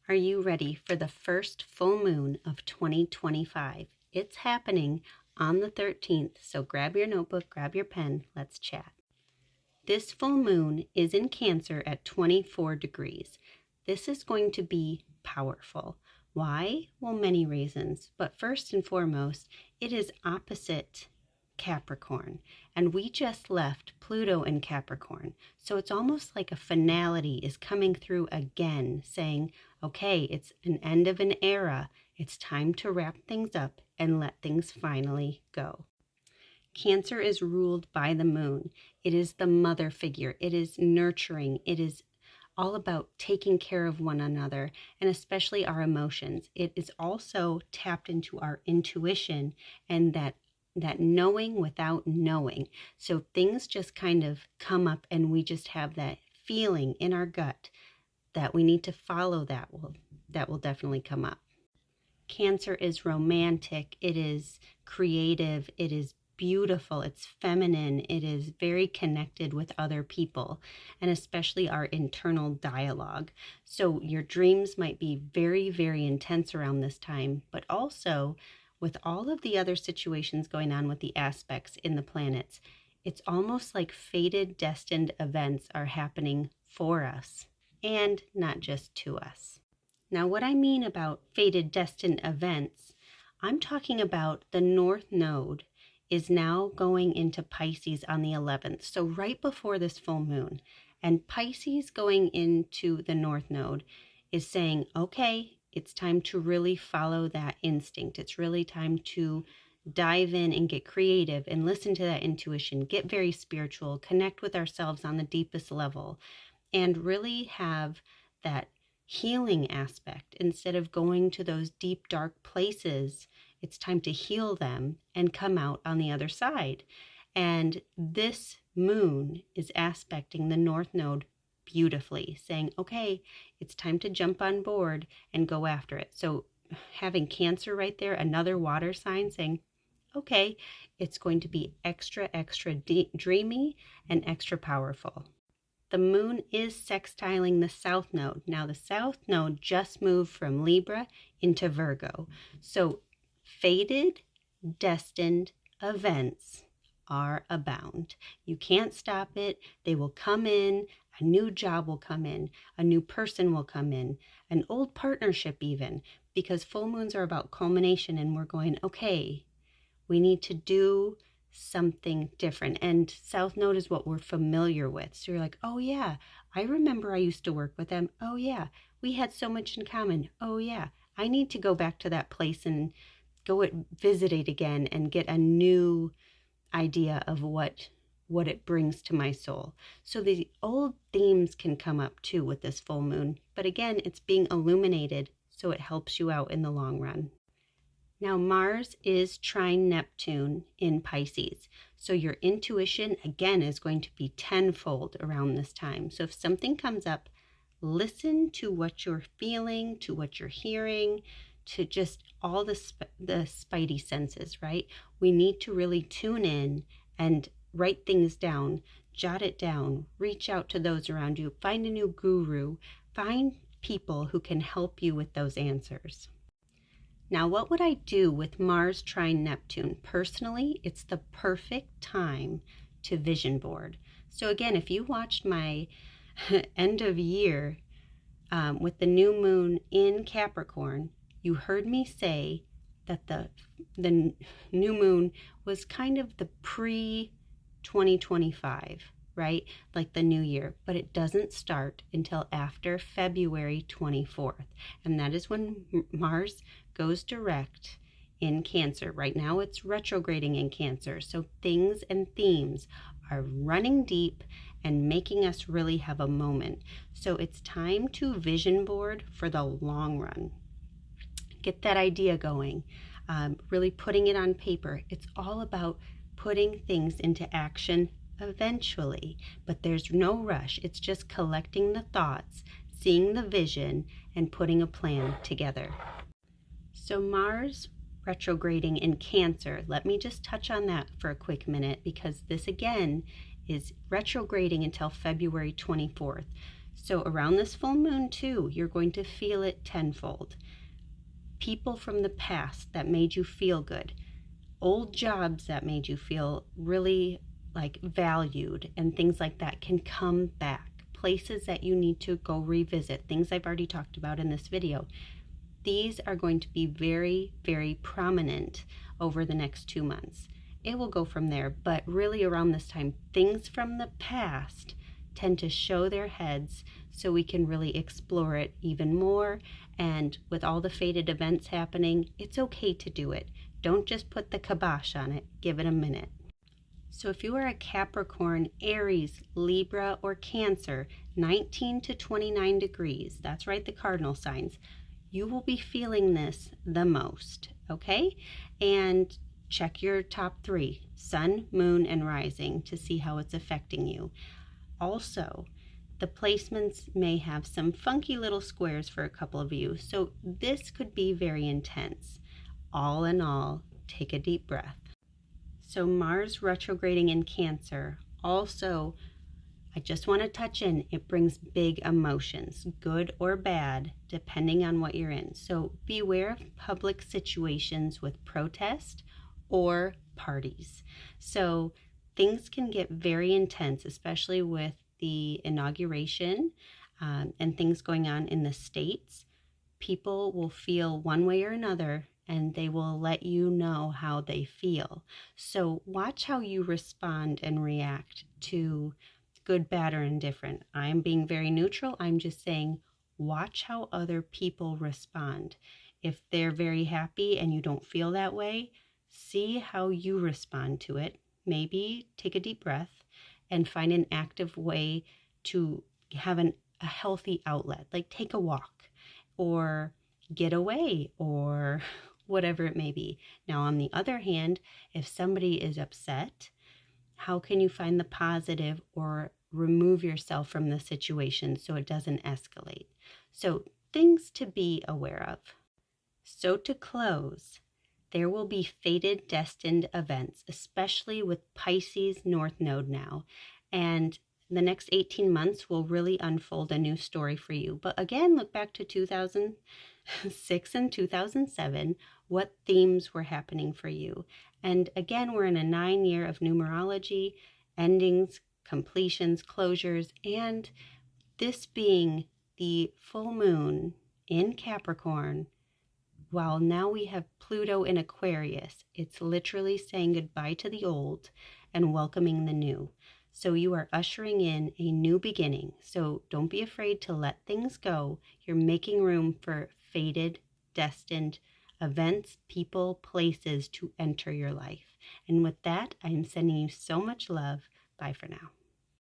Are you ready for the first full moon of 2025? It's happening on the 13th, so grab your notebook, grab your pen, let's chat. This full moon is in Cancer at 24 degrees. This is going to be powerful. Why? Well, many reasons, but first and foremost, it is opposite Capricorn, and we just left Pluto in Capricorn, so it's almost like a finality is coming through again, saying, okay, it's an end of an era, it's time to wrap things up and let things finally go. Cancer is ruled by the moon. It is the mother figure, it is nurturing, it is all about taking care of one another, and especially our emotions. It is also tapped into our intuition and that knowing without knowing. So things just kind of come up and we just have that feeling in our gut that we need to follow. That will definitely come up. Cancer is romantic, it is creative, it is beautiful, it's feminine, it is very connected with other people, and especially our internal dialogue. So your dreams might be very, very intense around this time, but also with all of the other situations going on with the aspects in the planets, it's almost like fated, destined events are happening for us, and not just to us. Now, what I mean about fated, destined events, I'm talking about the North Node is now going into Pisces on the 11th, so right before this full moon. And Pisces going into the North Node is saying, okay, it's time to really follow that instinct. It's really time to dive in and get creative and listen to that intuition, get very spiritual, connect with ourselves on the deepest level, and really have that healing aspect. Instead of going to those deep, dark places, it's time to heal them and come out on the other side. And this moon is aspecting the North Node beautifully, saying, okay, it's time to jump on board and go after it. So having Cancer right there, another water sign, saying, okay, it's going to be extra, extra dreamy and extra powerful. The moon is sextiling the South Node. Now, the South Node just moved from Libra into Virgo. So fated, destined events are abound. You can't stop it. They will come in. A new job will come in. A new person will come in. An old partnership even, because full moons are about culmination, and we're going, okay, we need to do something different. And South Node is what we're familiar with. So you're like, oh yeah, I remember I used to work with them. Oh yeah, we had so much in common. Oh yeah, I need to go back to that place and go visit it again and get a new idea of what it brings to my soul. So the old themes can come up too with this full moon, but again, it's being illuminated, so it helps you out in the long run. Now, Mars is trine Neptune in Pisces, so your intuition again is going to be tenfold around this time. So if something comes up, listen to what you're feeling, to what you're hearing, to just all the spidey senses, right? We need to really tune in and write things down, jot it down, reach out to those around you, find a new guru, find people who can help you with those answers. Now, what would I do with Mars trine Neptune? Personally, it's the perfect time to vision board. So again, if you watched my end of year with the new moon in Capricorn, you heard me say that the new moon was kind of the pre-2025, right? Like the new year, but it doesn't start until after February 24th. And that is when Mars goes direct in Cancer. Right now it's retrograding in Cancer. So things and themes are running deep and making us really have a moment. So it's time to vision board for the long run. Get that idea going, really putting it on paper. It's all about putting things into action eventually, but there's no rush. It's just collecting the thoughts, seeing the vision, and putting a plan together. So Mars retrograding in Cancer, let me just touch on that for a quick minute, because this again is retrograding until February 24th. So around this full moon too, you're going to feel it tenfold. People from the past that made you feel good, old jobs that made you feel really like valued and things like that can come back. Places that you need to go revisit, things I've already talked about in this video. These are going to be very, very prominent over the next 2 months. It will go from there, but really around this time, things from the past tend to show their heads so we can really explore it even more. And with all the fated events happening, it's okay to do it. Don't just put the kibosh on it. Give it a minute. So if you are a Capricorn, Aries, Libra, or Cancer, 19 to 29 degrees, that's right, the cardinal signs, you will be feeling this the most, okay? And check your top 3, sun, moon, and rising, to see how it's affecting you. Also, the placements may have some funky little squares for a couple of you, so this could be very intense. All in all, take a deep breath. So Mars retrograding in Cancer, also, I just want to touch in, it brings big emotions, good or bad, depending on what you're in. So beware of public situations with protest or parties. So things can get very intense, especially with the inauguration and things going on in the States. People will feel one way or another, and they will let you know how they feel. So watch how you respond and react to good, bad, or indifferent. I'm being very neutral. I'm just saying watch how other people respond. If they're very happy and you don't feel that way, see how you respond to it. Maybe take a deep breath and find an active way to have a healthy outlet, like take a walk or get away or whatever it may be. Now, on the other hand, if somebody is upset, how can you find the positive or remove yourself from the situation so it doesn't escalate? So, things to be aware of. So, to close, there will be fated, destined events, especially with Pisces North Node now. And the next 18 months will really unfold a new story for you. But again, look back to 2006 and 2007, what themes were happening for you. And again, we're in a 9-year of numerology, endings, completions, closures, and this being the full moon in Capricorn, while now we have Pluto in Aquarius, it's literally saying goodbye to the old and welcoming the new. So you are ushering in a new beginning. So don't be afraid to let things go. You're making room for fated, destined events, people, places to enter your life. And with that, I am sending you so much love. Bye for now.